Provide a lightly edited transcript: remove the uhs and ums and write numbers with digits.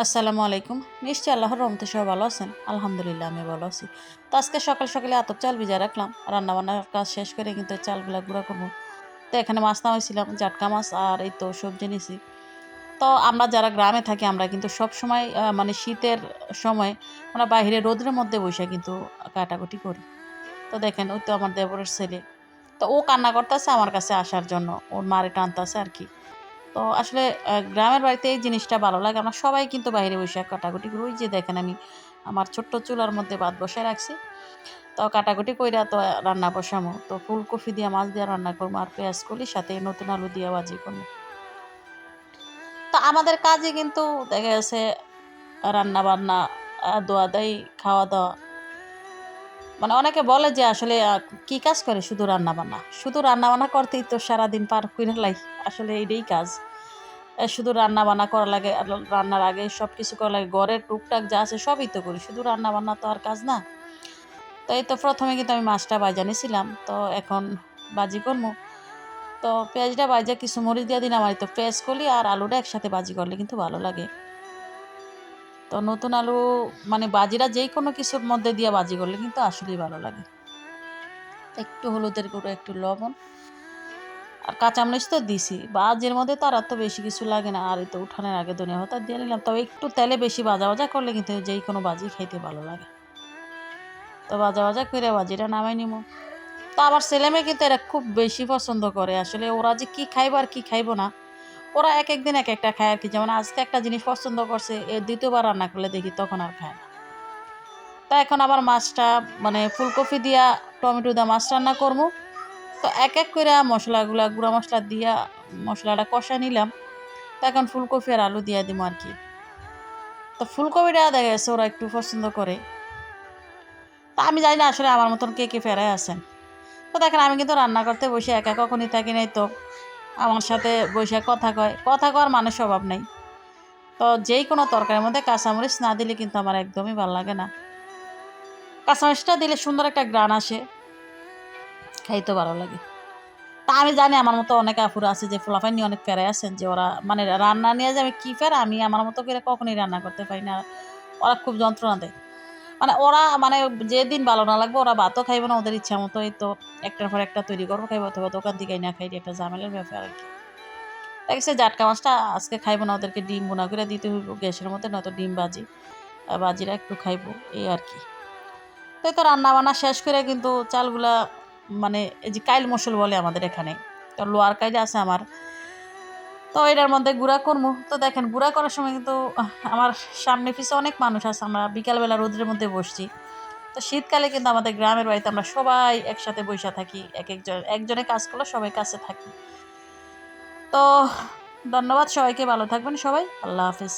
আসসালামু আলাইকুম। নিশ্চয়ই আল্লাহর রহমতে সবাই ভালো আছেন। আলহামদুলিল্লাহ আমি ভালো আছি। তো আজকে সকাল সকালে আতপ চাল ভিজায় রাখলাম। রান্নাবান্নার কাজ শেষ করে কিন্তু চালগুলা গুঁড়া করবো। তো এখানে মাছ নামাইছিলাম, জাটকা মাছ আর এই তো সবজি নিছি। তো আমরা যারা গ্রামে থাকি আমরা কিন্তু সবসময় মানে শীতের সময় আমরা বাহিরে রোদের মধ্যে বইসা কিন্তু কাটাকুটি করি। তো দেখেন ওই তো আমার দেবরের ছেলে। তো ও কান্না করতেছে আমার কাছে আসার জন্য। ওর মারে টানতাছে আরকি। তো আসলে গ্রামের বাড়িতে এই জিনিসটা ভালো লাগে। আমরা সবাই কিন্তু বাইরে বইসা কাটাকুটি করি। ওই যে দেখেন আমি আমার ছোট্ট চুলার মধ্যে ভাত বসায় রাখছি। তো কাটাকুটি কইরা তো রান্না বসামু। তো ফুলকপি দিয়া মাছ দিয়া রান্না করবো আর পেঁয়াজ কলি সাথে নতুন আলু দিয়া ভাজি করবো। তো আমাদের কাজে কিন্তু দেখা গেছে রান্না-বান্না, দোয়া-দাই, খাওয়া-দাওয়া। মানে অনেকে বলে যে আসলে কি কাজ করে? শুধু রান্না-বান্না। শুধু রান্না-বান্না করতেই তো সারাদিন পার কইরা লাই। আসলে এইটাই কাজ। শুধু রান্না-বান্না করা লাগে। আর রান্নার আগে সবকিছু করা লাগে। ঘরের টুকটাক যা আছে সবই তো করি। শুধু রান্না-বান্না তো আর কাজ না। তো এই তো ১ম এ কিন্তু আমি মাছটা ভাইজা নিছিলাম। তো এখন ভাজি করমু। তো পেঁয়াজটা ভাইজা কিছু মরিচ দিয়া দিলাম। আর এই তো পেঁয়াজ কলি আর আলুটা একসাথে ভাজি করলে কিন্তু ভালো লাগে। তো নতুন আলু মানে ভাজিটা যেকোনো কিছুর মধ্যে দিয়ে ভাজি করলে কিন্তু আসলেই ভালো লাগে। একটু হলুদের গুঁড়ো, একটু লবণ আর কাঁচামরিচ তো দিছি। ভাজির মধ্যে তো আর বেশি কিছু লাগে না। আর এই তো উঠানের আগে ধনিয়া পাতা দিয়ে নিলাম। তবে একটু তেলে বেশি ভাজা করলে কিন্তু যেকোনো ভাজি খাইতে ভালো লাগে। তো ভাজা কইরা ভাজিটা নামাই নিমু। তো আমার ছেলেমেয়ে কিন্তু এরা খুব বেশি পছন্দ করে। আসলে ওরা যে কি খাইবো আর কি খাইবো না, ওরা একেক দিন একেকটা খায় আরকি। যেমন আজকে একটা জিনিস পছন্দ করছে, ২য় বার রান্না করলে দেখি তখন আর খায় না। তো এখন আবার মাছটা মানে ফুলকপি দিয়া টমেটো দিয়ে মাছ রান্না করমু। তো এক কইরা মসলাগুলা গুঁড়া মসলা দিয়া মসলাটা কষায় নিলাম। তো এখন ফুলকপি আর আলু দিয়া দিমু আরকি। তো ফুলকপিটা দেখা গেছে ওরা একটু পছন্দ করে। তো আমি জানি না আসলে আমার মতন কে ফেরায় আছেন। তো দেখেন আমি কিন্তু রান্না করতে বসে একা কখনই থাকি নাই তো আমার সাথে বইসা কথা কয়। কথা কওয়ার মানুষ অভাব নাই। তো যেই কোনো তরকারির মধ্যে কাঁচামরিচ না দিলে কিন্তু আমার একদমই ভাল লাগে না। কাঁচামরিচটা দিলে সুন্দর একটা ঘ্রাণ আসে, খাইতেও ভালো লাগে। তা আমি জানি আমার মতো অনেক আপুরা আছে যে পোলাপান নিয়ে অনেক প্যারায় আছেন যে ওরা মানে রান্না নিয়ে যে আমি কি প্যারা আমি আমার মতো করে কখনোই রান্না করতে পারি না। ওরা খুব যন্ত্রণা দেয়। মানে ওরা মানে যেদিন ভালো না লাগবে ওরা ভাতও খাইবে না ওদের ইচ্ছা মতো এই তো একটার পর একটা তৈরি করবো খাইবো অথবা দোকান থেকে না খাইলে একটা ঝামেলার ব্যাপার আরকি। দেখছে জাটকা মাছটা আজকে খাইবো না ওদেরকে ডিম ভুনা করে দিতে হইব গ্যাসের মধ্যে নয়তো ডিম ভাজি। ভাজিরা একটু খাইবো এই আরকি। তো এই তো রান্না-বান্না শেষ করে কিন্তু চালগুলা মানে এই যে কাইল মসুল বলে আমাদের এখানে। তো লোয়ার কাইলে আছে আমার। তো এটার মধ্যে গুঁড়া করমু। তো দেখেন গুঁড়া করার সময় কিন্তু আমার সামনে পিছে অনেক মানুষ আছে। আমরা বিকালবেলা রোদের মধ্যে বসছি। তো শীতকালে কিন্তু আমাদের গ্রামের বাড়িতে আমরা সবাই একসাথে বইসা থাকি। একজনে কাজ করলে সবাই কাছে থাকি। তো ধন্যবাদ সবাইকে ভালো থাকবেন সবাই। আল্লাহ হাফেজ।